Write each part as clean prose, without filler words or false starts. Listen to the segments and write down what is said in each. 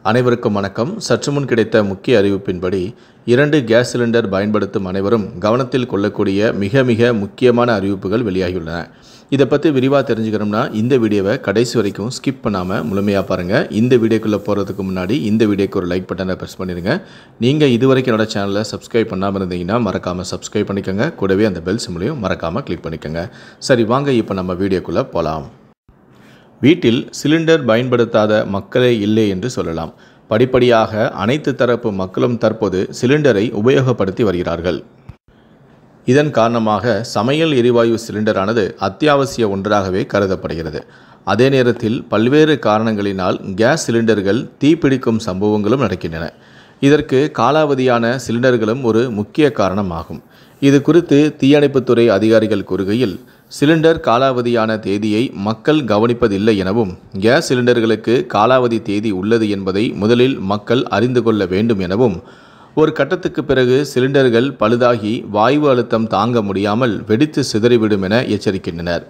அனைவருக்கும் வணக்கம். சற்று முன் கிடைத்த முக்கிய அறிவிப்பின்படி 2 கேஸ் சிலிண்டர் பயன்படுத்தும் அனைவரும் கவனத்தில் கொள்ளக்கூடிய மிக முக்கியமான அறிவிப்புகள் வெளியாகியுள்ளன. இதை பற்றி விரிவாக தெரிஞ்சுக்கணும்னா இந்த வீடியோவை கடைசி வரைக்கும் ஸ்கிப் பண்ணாமல் முழுமையாக பாருங்கள். இந்த வீடியோக்குள்ளே போகிறதுக்கு முன்னாடி இந்த வீடியோக்கு ஒரு லைக் பட்டனை ப்ரெஸ் பண்ணிடுங்க. நீங்கள் இதுவரைக்கும் என்னோட சேனலை சப்ஸ்கிரைப் பண்ணாமல் இருந்தீங்கன்னா மறக்காமல் சப்ஸ்கிரைப் பண்ணிக்கோங்க. கூடவே அந்த பெல் சிம்லையும் மறக்காமல் கிளிக் பண்ணிக்கோங்க. சரி, வாங்க இப்போ நம்ம வீடியோக்குள்ளே போகலாம். வீட்டில் சிலிண்டர் பயன்படுத்தாத மக்களே இல்லை என்று சொல்லலாம். படிப்படியாக அனைத்து தரப்பு மக்களும் தற்போது சிலிண்டரை உபயோகப்படுத்தி வருகிறார்கள். இதன் காரணமாக சமையல் எரிவாயு சிலிண்டரானது அத்தியாவசிய ஒன்றாகவே கருதப்படுகிறது. அதே நேரத்தில் பல்வேறு காரணங்களினால் கேஸ் சிலிண்டர்கள் தீப்பிடிக்கும் சம்பவங்களும் நடக்கின்றன. இதற்கு காலாவதியான சிலிண்டர்களும் ஒரு முக்கிய காரணமாகும். இது குறித்து தீயணைப்புத்துறை அதிகாரிகள் கூறுகையில், சிலிண்டர் காலாவதியான தேதியை மக்கள் கவனிப்பதில்லை எனவும், கேஸ் சிலிண்டர்களுக்கு காலாவதி தேதி உள்ளது என்பதை முதலில் மக்கள் அறிந்து கொள்ள வேண்டும் எனவும், ஒரு கட்டத்துக்கு பிறகு சிலிண்டர்கள் பழுதாகி வாயு அழுத்தம் தாங்க முடியாமல் வெடித்து சிதறிவிடும் என எச்சரிக்கின்றனர்.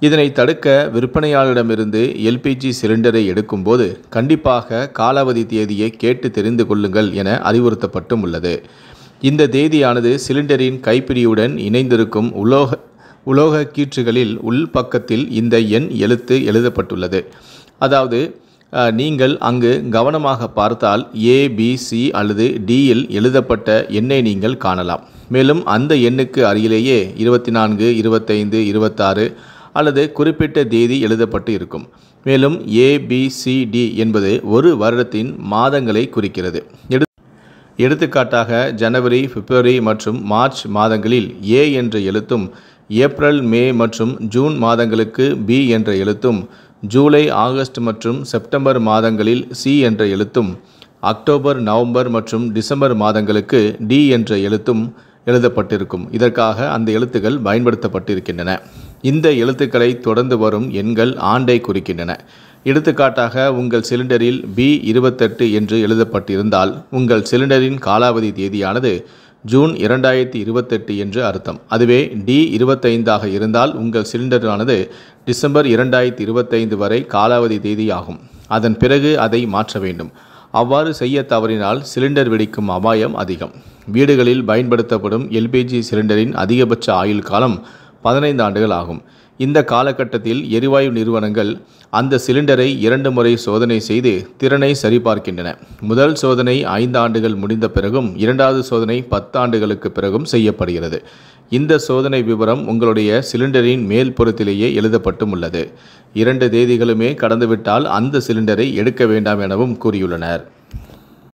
இதனை தடுக்க விற்பனையாளரிடமிருந்து எல்பிஜி சிலிண்டரை எடுக்கும்போது கண்டிப்பாக காலாவதி தேதியை கேட்டு தெரிந்து கொள்ளுங்கள் என அறிவுறுத்தப்பட்டும் உள்ளது. இந்த தேதியானது சிலிண்டரின் கைப்பிடியுடன் இணைந்திருக்கும் உலோக கீற்றுகளில் உள்பக்கத்தில் இந்த எண் எழுதப்பட்டுள்ளது. அதாவது நீங்கள் அங்கு கவனமாக பார்த்தால் ABC அல்லது Dயில் எழுதப்பட்ட எண்ணை நீங்கள் காணலாம். மேலும் அந்த எண்ணுக்கு அருகிலேயே 24, 25, 26 அல்லது குறிப்பிட்ட தேதி எழுதப்பட்டு இருக்கும். மேலும் ABCD என்பது ஒரு வருடத்தின் மாதங்களை குறிக்கிறது. எடுத்துக்காட்டாக ஜனவரி, பிப்ரவரி மற்றும் மார்ச் மாதங்களில் A என்ற எழுத்தும், ஏப்ரல், மே மற்றும் ஜூன் மாதங்களுக்கு B என்ற எழுத்தும், ஜூலை, ஆகஸ்ட் மற்றும் செப்டம்பர் மாதங்களில் C என்ற எழுத்தும், அக்டோபர், நவம்பர் மற்றும் டிசம்பர் மாதங்களுக்கு D என்ற எழுத்தும் எழுதப்பட்டிருக்கும். இதற்காக அந்த எழுத்துக்கள் பயன்படுத்தப்பட்டிருக்கின்றன. இந்த எழுத்துக்களை தொடர்ந்து வரும் எண்கள் ஆண்டை குறிக்கின்றன. எடுத்துக்காட்டாக உங்கள் சிலிண்டரில் B28 என்று எழுதப்பட்டிருந்தால் உங்கள் சிலிண்டரின் காலாவதி தேதியானது ஜூன் 2028 என்று அர்த்தம். அதுவே D25 இருந்தால் உங்கள் சிலிண்டரானது டிசம்பர் 2025 வரை காலாவதி தேதியாகும். அதன் பிறகு அதை மாற்ற வேண்டும். அவ்வாறு செய்ய தவறினால் சிலிண்டர் வெடிக்கும் அபாயம் அதிகம். வீடுகளில் பயன்படுத்தப்படும் எல்பிஜி சிலிண்டரின் அதிகபட்ச ஆயுள் காலம் 15 ஆண்டுகள் ஆகும். இந்த காலகட்டத்தில் எரிவாயு நிறுவனங்கள் அந்த சிலிண்டரை 2 முறை சோதனை செய்து திறனை சரிபார்க்கின்றன. முதல் சோதனை 5 ஆண்டுகள் முடிந்த பிறகும், இரண்டாவது சோதனை 10 ஆண்டுகளுக்கு பிறகும் செய்யப்படுகிறது. இந்த சோதனை விவரம் உங்களுடைய சிலிண்டரின் மேல் புறத்திலேயே எழுதப்பட்டும் உள்ளது. 2 தேதிகளுமே கடந்துவிட்டால் அந்த சிலிண்டரை எடுக்க வேண்டாம் எனவும் கூறியுள்ளனர்.